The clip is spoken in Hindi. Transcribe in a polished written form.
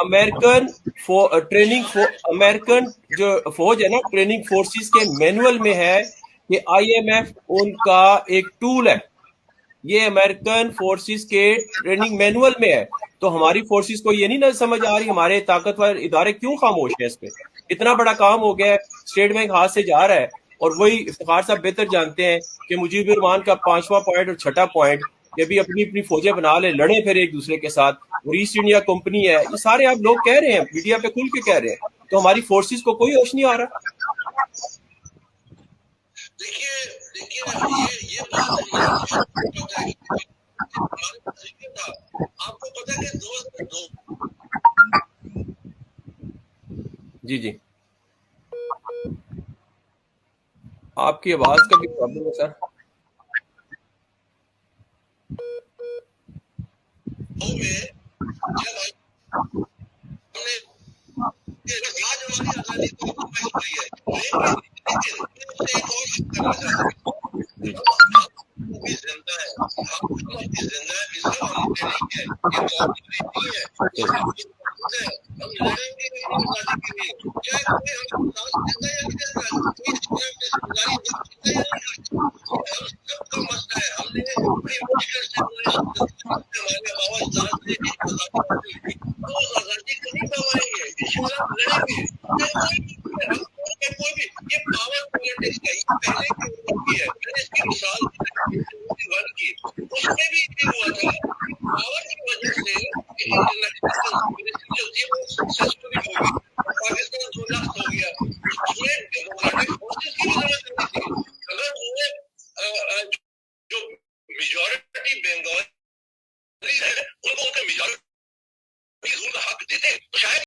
अमेरिकन अमेरिकन जो फौज है ना, ट्रेनिंग फोर्सेस के मैनुअल में है कि आईएमएफ उनका एक टूल है। ये अमेरिकन फोर्सेस के ट्रेनिंग मैनुअल में है। तो हमारी फोर्सेस को ये नहीं ना समझ आ रही, हमारे ताकतवर इदारे क्यों खामोश है इस पे? इतना बड़ा काम हो गया है, स्टेट बैंक हाथ से जा रहा है। और वही इफ्तिखार साहब बेहतर जानते हैं कि मुजीबुर रहमान का 5वां पॉइंट और 6ठा पॉइंट, ये भी अपनी अपनी फौजें बना ले, लड़े फिर एक दूसरे के साथ, और ईस्ट इंडिया कंपनी है, ये सारे आप लोग कह रहे हैं, मीडिया पे खुल के कह रहे हैं। तो हमारी फोर्सेस को कोई होश नहीं आ रहा। देखिए देखिए ये बात है, ये पता है हमारे पास ये था। आपको पता है कि 2002 जी जी, आपकी आवाज का भी प्रॉब्लम है सर। में जब हमने आज हमारी आजादी तो हुई है, लेकिन लेकिन एक और करना चाहते जी हैं। भी जिंदा है, हम अपनी जिंदगी से हमने नहीं है, ये कौन नहीं है, हम लड़ेंगे आजादी के लिए, चाहे कोई हम सांस देता है या नहीं देता है, कोई जिम्मेदारी देता है या नहीं देता, हम सबका मसला है। हमने बड़ी मुश्किल से हमारे बाबा साहब से आजादी हुई, तो उस आजादी को नहीं गवाएंगे, इंशाल्लाह हम लड़ेंगे, चाहे कोई भी ये पावर पॉलिटिक्स है, ये पहले की है। मैंने इसकी मिसाल की, उसमें भी ये हुआ था, पावर की वजह से इंटरनेशनल कंस्पिरेसी जो थी वो सक्सेसफुली होगी, पाकिस्तान 2 लाख हो गया, उसमें डेमोक्रेटिक फोर्सेस की भी जरूरत नहीं थी। अगर वो जो मेजॉरिटी बंगाली है उनको उनका मेजॉरिटी हक देते तो शायद